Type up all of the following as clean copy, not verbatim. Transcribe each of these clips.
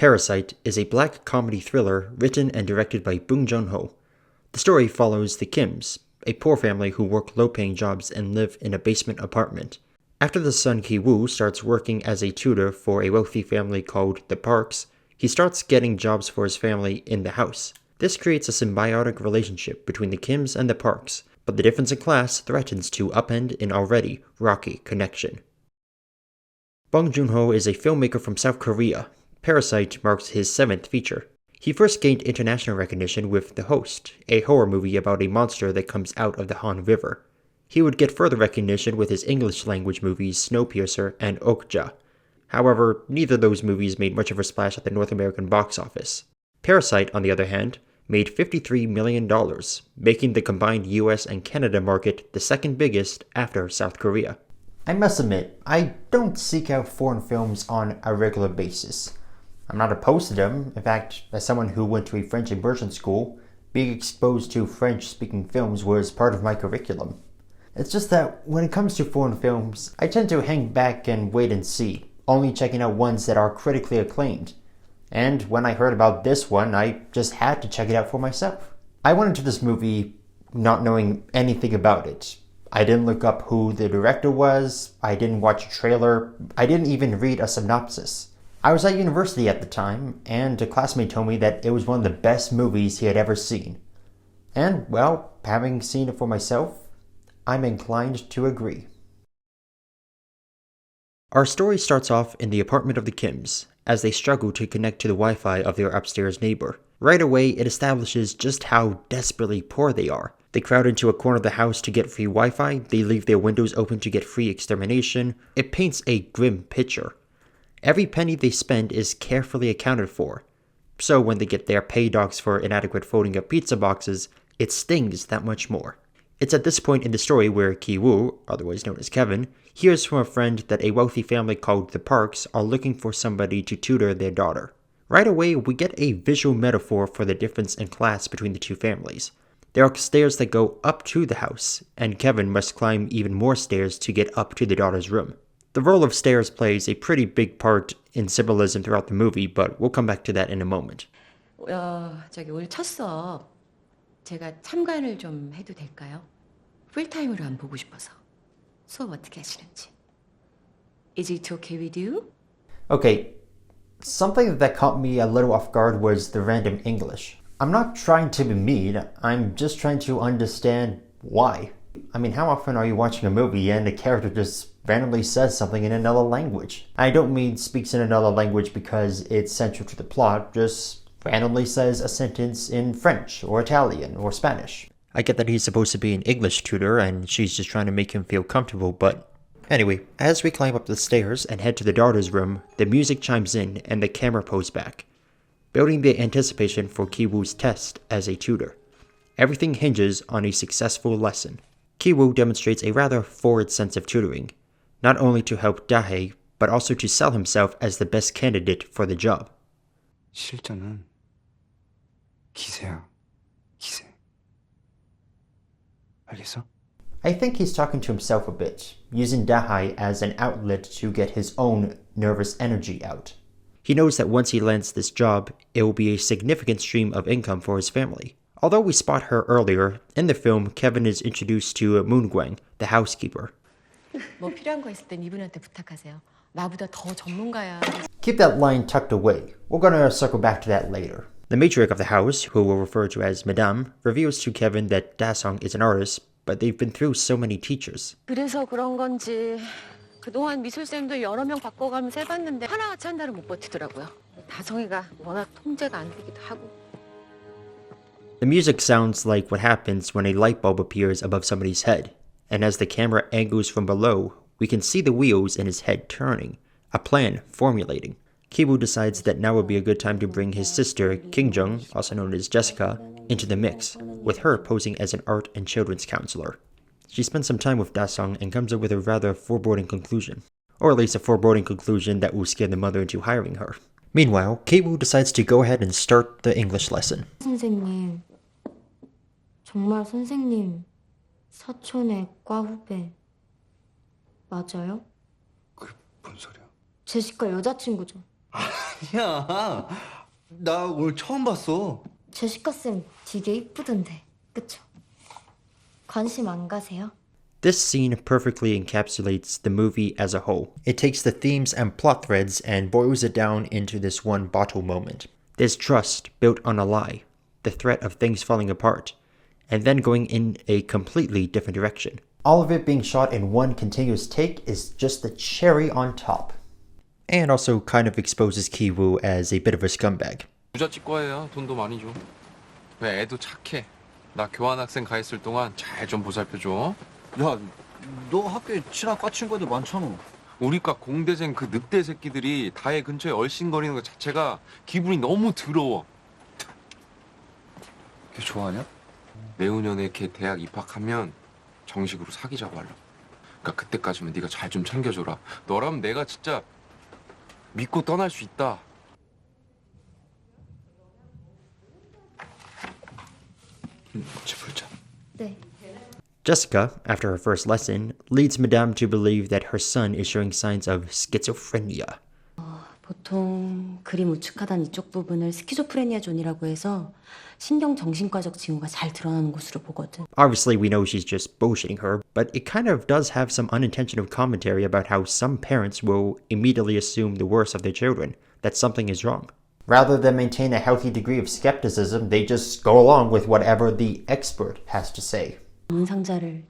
Parasite is a black comedy thriller written and directed by Joon-Ho. The story follows the Kims, a poor family who work low-paying jobs and live in a basement apartment. After the son Ki-woo starts working as a tutor for a wealthy family called the Parks, he starts getting jobs for his family in the house. This creates a symbiotic relationship between the Kims and the Parks, but the difference in class threatens to upend an already rocky connection. Bong Joon-ho is a filmmaker from South Korea. Parasite marks his 7th feature. He first gained international recognition with The Host, a horror movie about a monster that comes out of the Han River. He would get further recognition with his English-language movies Snowpiercer and Okja. However, neither of those movies made much of a splash at the North American box office. Parasite, on the other hand, made $53 million, making the combined US and Canada market the second biggest after South Korea. I must admit, I don't seek out foreign films on a regular basis. I'm not opposed to them. In fact, as someone who went to a French immersion school, being exposed to French-speaking films was part of my curriculum. It's just that when it comes to foreign films, I tend to hang back and wait and see, only checking out ones that are critically acclaimed. And when I heard about this one, I just had to check it out for myself. I went into this movie not knowing anything about it. I didn't look up who the director was, I didn't watch a trailer, I didn't even read a synopsis. I was at university at the time, and a classmate told me that it was one of the best movies he had ever seen. And, well, having seen it for myself, I'm inclined to agree. Our story starts off in the apartment of the Kims, as they struggle to connect to the Wi-Fi of their upstairs neighbor. Right away, it establishes just how desperately poor they are. They crowd into a corner of the house to get free Wi-Fi, they leave their windows open to get free extermination. It paints a grim picture. Every penny they spend is carefully accounted for. So when they get their pay docs for inadequate folding of pizza boxes, it stings that much more. It's at this point in the story where Ki-woo, otherwise known as Kevin, hears from a friend that a wealthy family called the Parks are looking for somebody to tutor their daughter. Right away, we get a visual metaphor for the difference in class between the two families. There are stairs that go up to the house, and Kevin must climb even more stairs to get up to the daughter's room. The role of stairs plays a pretty big part in symbolism throughout the movie, but we'll come back to that in a moment. 오늘 첫 수업 제가 참관을 좀 해도 될까요? 풀타임으로 안 보고 싶어서. 수업 어떻게 하시는지. Is it okay with you? Okay, something that caught me a little off guard was the random English. I'm not trying to be mean, I'm just trying to understand why. I mean, how often are you watching a movie and a character just randomly says something in another language? I don't mean speaks in another language because it's central to the plot, just randomly says a sentence in French or Italian or Spanish. I get that he's supposed to be an English tutor and she's just trying to make him feel comfortable, but anyway, as we climb up the stairs and head to the daughter's room, the music chimes in and the camera pulls back, building the anticipation for Ki-woo's test as a tutor. Everything hinges on a successful lesson. Ki-woo demonstrates a rather forward sense of tutoring, not only to help Dahae, but also to sell himself as the best candidate for the job. 실전은 기세야, 기세. 알겠어? I think he's talking to himself a bit, using Dahae as an outlet to get his own nervous energy out. He knows that once he lands this job, it will be a significant stream of income for his family. Although we spot her earlier, in the film, Kevin is introduced to Moon-gwang, the housekeeper. 뭐 필요한 거 있을 땐 이분한테 부탁하세요. 나보다 더 전문가야. Keep that line tucked away. We're gonna circle back to that later. The matriarch of the house, who we'll refer to as Madame, reveals to Kevin that Da-sung is an artist, but they've been through so many teachers. 그래서 그런 건지 그동안 미술쌤도 여러 명 바꿔가면서 해봤는데 하나같이 한 달은 못 버티더라고요. 다성이가 워낙 통제가 안 되기도 하고. The music sounds like what happens when a light bulb appears above somebody's head, and as the camera angles from below, we can see the wheels in his head turning, a plan formulating. Ki-woo decides that now would be a good time to bring his sister, Kim-jung, also known as Jessica, into the mix, with her posing as an art and children's counselor. She spends some time with Da-sung and comes up with a rather foreboding conclusion. Or at least a foreboding conclusion that will scare the mother into hiring her. Meanwhile, Ki-woo decides to go ahead and start the English lesson. 선생님, 정말 선생님 사촌의 과 후배 맞아요? 그게 뭔 소리야? 제시카 여자친구죠. 야, 나 오늘 처음 봤어. 제시카쌤 되게 이쁘던데, 그쵸? 관심 안 가세요? This scene perfectly encapsulates the movie as a whole. It takes the themes and plot threads and boils it down into this one bottle moment. There's trust built on a lie, the threat of things falling apart, and then going in a completely different direction. All of it being shot in one continuous take is just the cherry on top. And also kind of exposes Ki-woo as a bit of a scumbag. 부잣집 과예요. 돈도 많이 줘. 왜 애도 착해. 나 교환학생 가 있을 동안 잘 좀 보살펴줘. 야, 너 학교에 친한 과 친구들 많잖아. 우리과 공대생 그 늑대 새끼들이 다혜 근처에 얼씬거리는 것 자체가 기분이 너무 더러워. 걔 좋아하냐? 내후년에 걔 대학 입학하면 정식으로 사귀자고 하려고. 그러니까 그때까지면 네가 잘 좀 챙겨줘라. 너라면 내가 진짜 믿고 떠날 수 있다. 같이 불자. 네. Jessica, after her first lesson, leads Madame to believe that her son is showing signs of schizophrenia. 보통 그림 우측하단 이쪽 부분을 스키조프레니아 존이라고 해서 신경정신과적 징후가 잘 드러나는 곳으로 보거든. Obviously, we know she's just bullshitting her, but it kind of does have some unintentional commentary about how some parents will immediately assume the worst of their children, that something is wrong. Rather than maintain a healthy degree of skepticism, they just go along with whatever the expert has to say. 문 상자를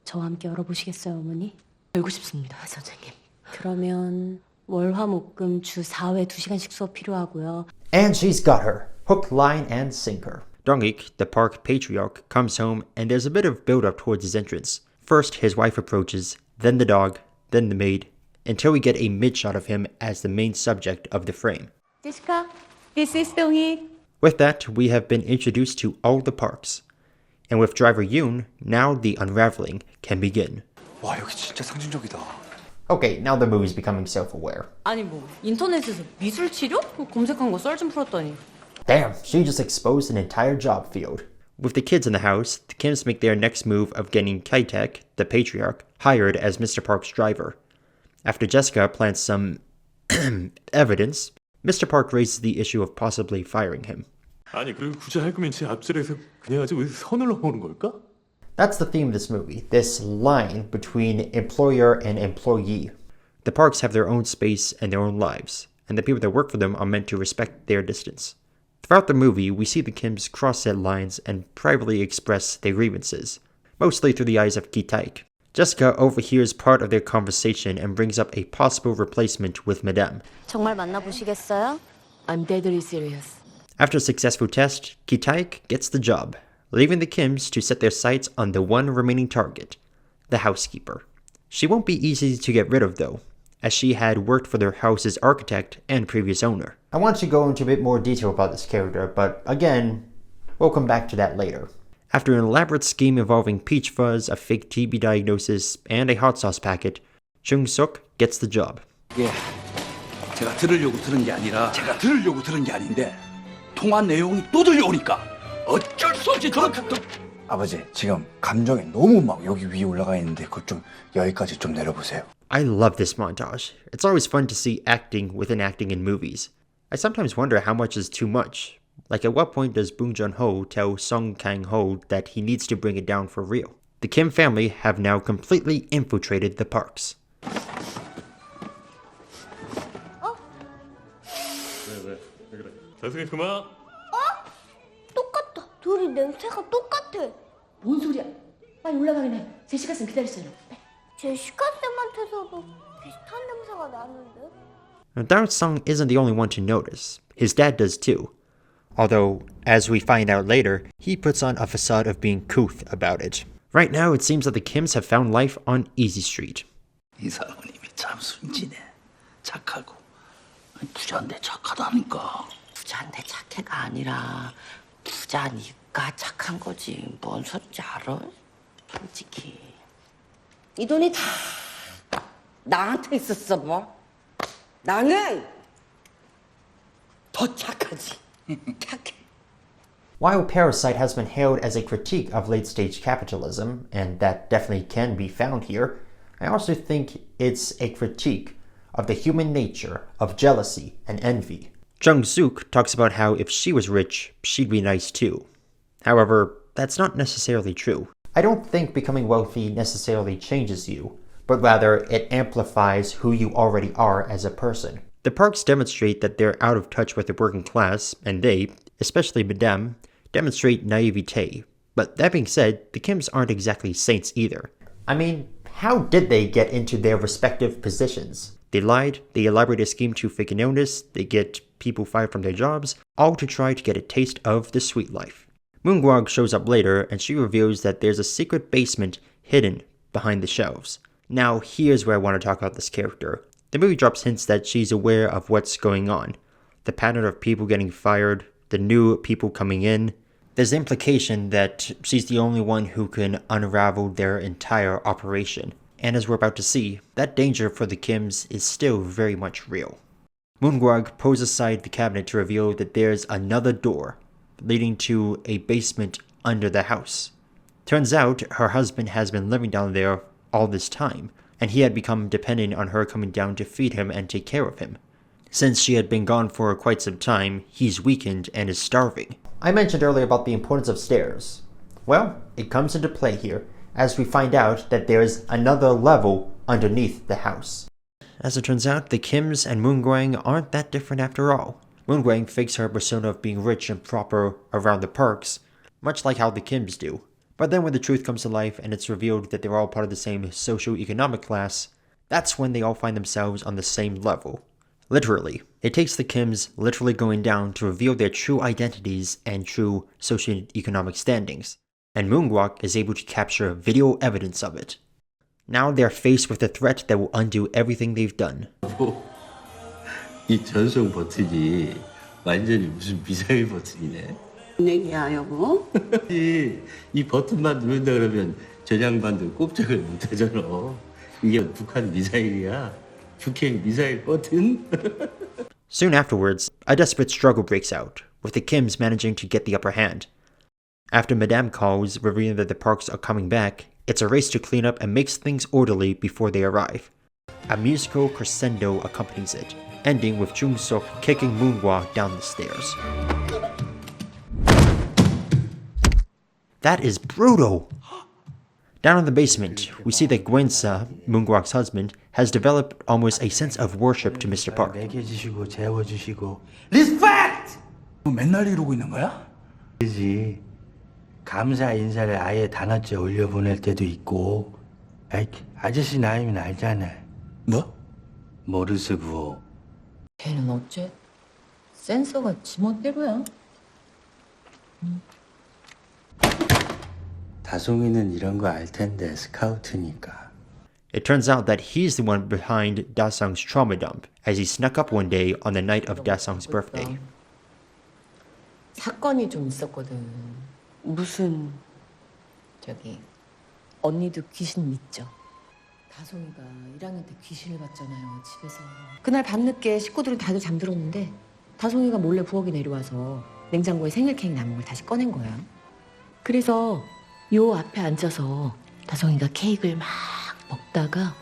저와 함께 열어보시겠어요, 어머니? 열고 싶습니다, 선생님. 그러면 월화목금 주 4회 2시간씩 수업 필요하고요. And she's got her. Hook, line, and sinker. Dong-ik, the park patriarch, comes home and there's a bit of build-up towards his entrance. First, his wife approaches, then the dog, then the maid, until we get a mid-shot of him as the main subject of the frame. 제시카, this is Dong-ik. With that, we have been introduced to all the parks. And with driver Yoon, now the unraveling can begin. 와, 여기 진짜 상징적이다. Okay, now the movie's becoming self-aware. 아니 뭐 인터넷에서 미술 치료? 검색한 거 썰 좀 풀었더니. Damn, she just exposed an entire job field. With the kids in the house, the Kims make their next move of getting Kai-tak, the patriarch, hired as Mr. Park's driver. After Jessica plants some evidence, Mr. Park raises the issue of possibly firing him. 아니 그리고 굳이 할 거면 제 앞자리에서 그냥 하지 왜 선을 넘어오는 걸까? That's the theme of this movie, this line between employer and employee. The Parks have their own space and their own lives, and the people that work for them are meant to respect their distance. Throughout the movie, we see the Kims cross set lines and privately express their grievances, mostly through the eyes of Ki-taek. Jessica overhears part of their conversation and brings up a possible replacement with Madame. 정말 만나보시겠어요? I'm deadly serious. After a successful test, Ki-taek gets the job, leaving the Kims to set their sights on the one remaining target, the housekeeper. She won't be easy to get rid of though, as she had worked for their house's architect and previous owner. I want to go into a bit more detail about this character, but again, we'll come back to that later. After an elaborate scheme involving peach fuzz, a fake TB diagnosis, and a hot sauce packet, Jung-suk gets the job. 예, 제가 들으려고 들은 게 아니라 제가 들으려고 들은 게 아닌데 통화 내용이 또 들려오니까 어쩔 수 없이 저렇게 또 아버지, 지금 감정이 너무 막 여기 위에 올라가 있는데 그것 좀 여기까지 좀 내려보세요. I love this montage. It's always fun to see acting within acting in movies. I sometimes wonder how much is too much. Like at what point does Joon-Ho tell Song Kang-ho that he needs to bring it down for real? The Kim family have now completely infiltrated the parks. 자승이 그만. 똑같다. 둘이 냄새가 똑같아. 뭔 소리야? 빨리 올라가긴 해. 제시카 쌤 기다렸어요. 제시카쌤한테서도 비슷한 냄새가 나는데? Now, Dao-sung isn't the only one to notice. His dad does too. Although, as we find out later, he puts on a facade of being couth about it. Right now, it seems that the Kims have found life on Easy Street. 이 사람은 이미 참 순진해 착하고 부자인데 착하다니까 부자인데 착해가 아니라 부자니까 착한 거지. 뭔 소리인지 알아? 솔직히. 이 돈이 다 나한테 있었어 뭐. 나는 더 착하지. 착해. While Parasite has been hailed as a critique of late-stage capitalism, and that definitely can be found here, I also think it's a critique of the human nature of jealousy and envy. Jung-suk talks about how if she was rich, she'd be nice too. However, that's not necessarily true. I don't think becoming wealthy necessarily changes you, but rather it amplifies who you already are as a person. The Parks demonstrate that they're out of touch with the working class, and they, especially Madame, demonstrate naivete. But that being said, the Kims aren't exactly saints either. I mean, how did they get into their respective positions? They lied, they elaborate a scheme to fake an illness, they get people fired from their jobs, all to try to get a taste of the sweet life. Moon-gwag shows up later, and she reveals that there's a secret basement hidden behind the shelves. Now, here's where I want to talk about this character. The movie drops hints that she's aware of what's going on. The pattern of people getting fired, the new people coming in. There's the implication that she's the only one who can unravel their entire operation. And as we're about to see, that danger for the Kims is still very much real. Moon-gwag pulls aside the cabinet to reveal that there's another door leading to a basement under the house. Turns out her husband has been living down there all this time, and he had become dependent on her coming down to feed him and take care of him. Since she had been gone for quite some time, he's weakened and is starving. I mentioned earlier about the importance of stairs. Well, it comes into play here, as we find out that there's another level underneath the house. As it turns out, the Kims and Moon-gwang aren't that different after all. Moon-gwang fakes her persona of being rich and proper around the Parks, much like how the Kims do. But then when the truth comes to life and it's revealed that they're all part of the same socio-economic class, that's when they all find themselves on the same level. Literally. It takes the Kims literally going down to reveal their true identities and true socio-economic standings. And Moon-gwag is able to capture video evidence of it. Now they're faced with a threat that will undo everything they've done. 이 전송 버튼이 완전히 무슨 미사일 버튼이네. 얘기야 여보? 이 버튼만 누른다 그러면 저 양반들 꼼짝을 못 하잖아. 이게 북한 미사일이야. 북핵 미사일 버튼. Soon afterwards, a desperate struggle breaks out, with the Kims managing to get the upper hand. After Madame calls, revealing that the Parks are coming back, it's a race to clean up and make things orderly before they arrive. A musical crescendo accompanies it, ending with Jung-suk kicking Moon-gwag down the stairs. That is brutal! Down in the basement, we see that Gwen-sa, Moon-gwag's husband, has developed almost a sense of worship to Mr. Park. 먹여주시고 재워주시고 리스펙트! 맨날 이러고 있는 거야? 그지. 감사 인사를 아예 단어째 올려보낼 때도 있고. 아저씨 나이면 알잖아. 뭐? 모르스고. 걔는 어째 센서가 지멋대로야. 다송이는 이런 거 알 텐데 스카우트니까. It turns out that he's the one behind Da-sung's trauma dump, as he snuck up one day on the night of Da-sung's birthday. 사건이 좀 있었거든. 무슨 저기 언니도 귀신 믿죠? 다송이가 1학년 때 귀신을 봤잖아요, 집에서. 그날 밤늦게 식구들은 다들 잠들었는데 다송이가 몰래 부엌에 내려와서 냉장고에 생일 케이크 남은 걸 다시 꺼낸 거야. 그래서 요 앞에 앉아서 다송이가 케이크를 막 먹다가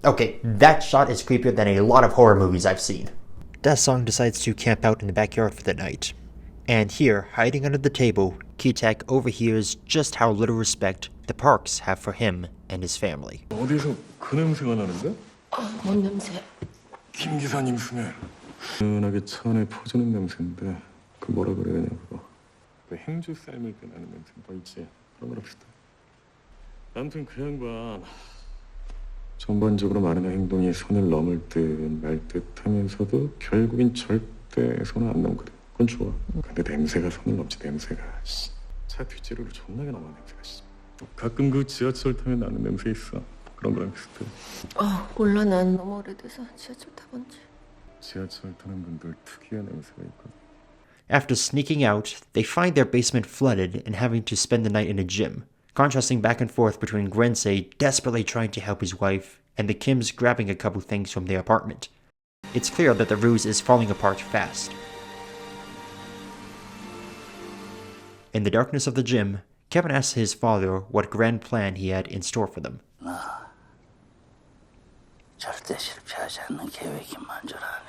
Okay, that shot is creepier than a lot of horror movies I've seen. Da-sung decides to camp out in the backyard for the night. And here, hiding under the table, Ki-tak overhears just how little respect the Parks have for him and his family. 어디서 그 냄새가 나는데? 뭔 냄새? 김 기사님 스멜. 은하게 차 안에 퍼지는 냄새인데 그 뭐라 그래야 되냐 그거. 그 행주 삶을 때 나는 냄새 뭐 있지? 그런 거랑 비슷해. 아무튼 그 양반 전반적으로 말하는 행동이 선을 넘을 듯 말 듯하면서도 결국엔 절대 선을 안 넘거든. 그건 좋아. 근데 냄새가 선을 넘지 냄새가. 차 뒷재료로 존나게 나는 냄새가. 가끔 그 지하철 타면 나는 냄새 있어. 그런 거랑 비슷해. 몰라, 난 너무 오래돼서 지하철 타본 지. 지하철 타는 분들 특유의 냄새가 있거든. After sneaking out, they find their basement flooded and having to spend the night in a gym, contrasting back and forth between Gwensei desperately trying to help his wife and the Kims grabbing a couple things from their apartment. It's clear that the ruse is falling apart fast. In the darkness of the gym, Kevin asks his father what grand plan he had in store for them. 나 절대 실패하지 않는 계획이 만절하네.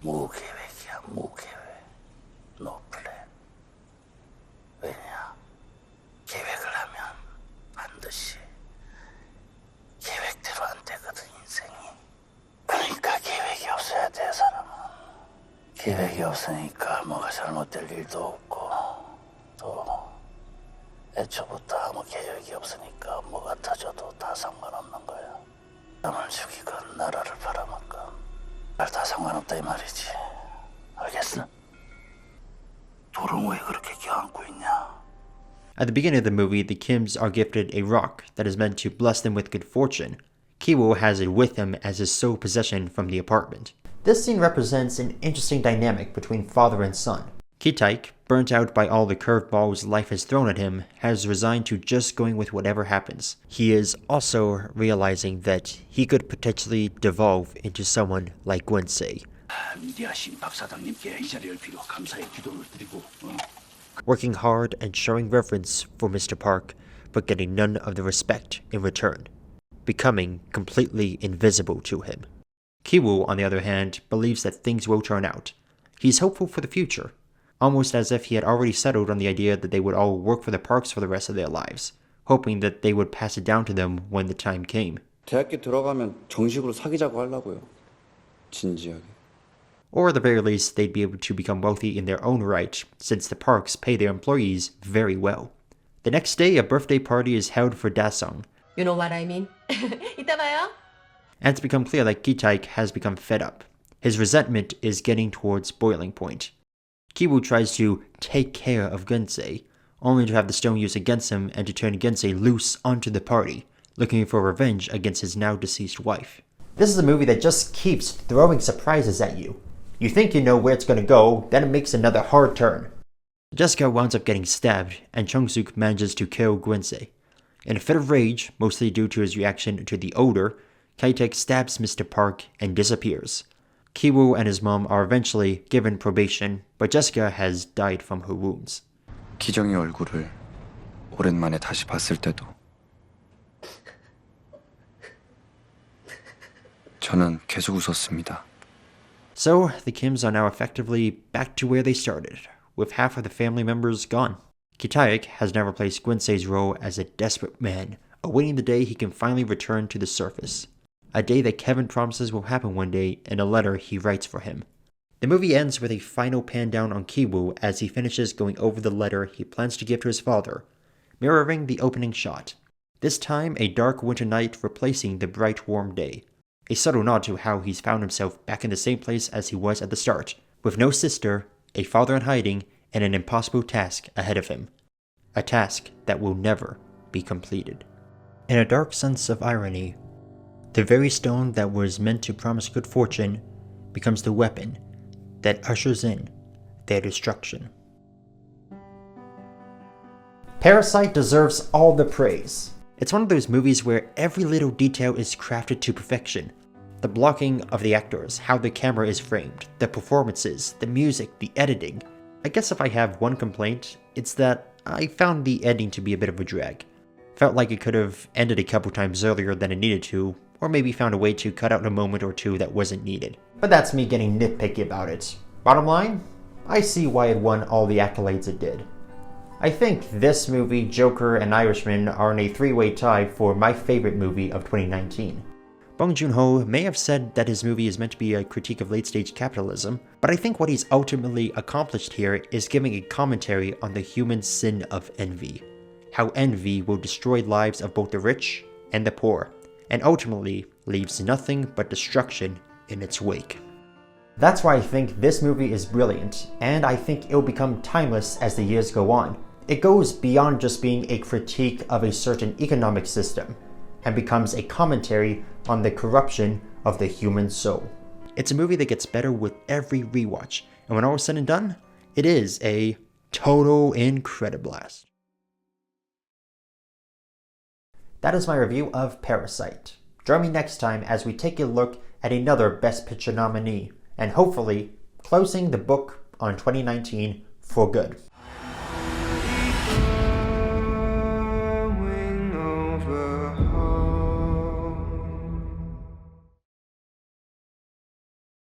무계획이야, 무계획. No plan. 왜냐? 계획을 하면 반드시 계획대로 안 되거든, 인생이. 그러니까 계획이 없어야 돼, 사람은. 계획이 없으니까 뭐가 잘못될 일도 없고, 또 애초부터 아무 계획이 없으니까 뭐가 터져도 다 상관없는 거야. 남을 죽이건 나라를 팔아먹건 다 상관없다 이 말이지. 알겠어? 돌은 왜 그렇게 껴안고 있냐? At the beginning of the movie, the Kims are gifted a rock that is meant to bless them with good fortune. Ki-woo has it with him as his sole possession from the apartment. This scene represents an interesting dynamic between father and son. Ki-taek, burnt out by all the curveballs life has thrown at him, has resigned to just going with whatever happens. He is also realizing that he could potentially devolve into someone like Gwen-se. 미디아신 박 사장님께 이 자리를 빌어 감사의 기도를 드리고 Working hard and showing reverence for Mr. Park, but getting none of the respect in return. Becoming completely invisible to him. Ki-woo, on the other hand, believes that things will turn out. He's hopeful for the future, almost as if he had already settled on the idea that they would all work for the Parks for the rest of their lives, hoping that they would pass it down to them when the time came. 대학교 들어가면 정식으로 사귀자고 하려고요. 진지하게. Or at the very least, they'd be able to become wealthy in their own right, since the Parks pay their employees very well. The next day, a birthday party is held for Dasung. You know what I mean? 이따 봐요. And it's become clear that Ki-taek has become fed up. His resentment is getting towards boiling point. Ki-woo tries to take care of Gwen-se, only to have the stone used against him and to turn Gwen-se loose onto the party, looking for revenge against his now deceased wife. This is a movie that just keeps throwing surprises at you. You think you know where it's going to go, then it makes another hard turn. Jessica winds up getting stabbed, and Chung-suk manages to kill Gwen-se. In a fit of rage, mostly due to his reaction to the odor, Ki-taek stabs Mr. Park and disappears. Ki-woo and his mom are eventually given probation, but Jessica has died from her wounds. 기정이 얼굴을 오랜만에 다시 봤을 때도 저는 계속 웃었습니다. So, the Kims are now effectively back to where they started, with half of the family members gone. Ki-taek has now replaced Gwen-se's role as a desperate man, awaiting the day he can finally return to the surface. A day that Kevin promises will happen one day in a letter he writes for him. The movie ends with a final pan down on Ki-woo as he finishes going over the letter he plans to give to his father, mirroring the opening shot. This time, a dark winter night replacing the bright warm day. A subtle nod to how he's found himself back in the same place as he was at the start, with no sister, a father in hiding, and an impossible task ahead of him. A task that will never be completed. In a dark sense of irony, the very stone that was meant to promise good fortune becomes the weapon that ushers in their destruction. Parasite deserves all the praise. It's one of those movies where every little detail is crafted to perfection. The blocking of the actors, how the camera is framed, the performances, the music, the editing. I guess if I have one complaint, it's that I found the ending to be a bit of a drag. Felt like it could have ended a couple times earlier than it needed to, or maybe found a way to cut out a moment or two that wasn't needed. But that's me getting nitpicky about it. Bottom line, I see why it won all the accolades it did. I think this movie, Joker, and Irishman are in a three-way tie for my favorite movie of 2019. Bong Joon-ho may have said that his movie is meant to be a critique of late-stage capitalism, but I think what he's ultimately accomplished here is giving a commentary on the human sin of envy. How envy will destroy lives of both the rich and the poor, and ultimately leaves nothing but destruction in its wake. That's why I think this movie is brilliant, and I think it'll become timeless as the years go on. It goes beyond just being a critique of a certain economic system, and becomes a commentary on the corruption of the human soul. It's a movie that gets better with every rewatch, and when all is said and done, it is a total incrediblast. That is my review of Parasite. Join me next time as we take a look at another Best Picture nominee, and hopefully closing the book on 2019 for good.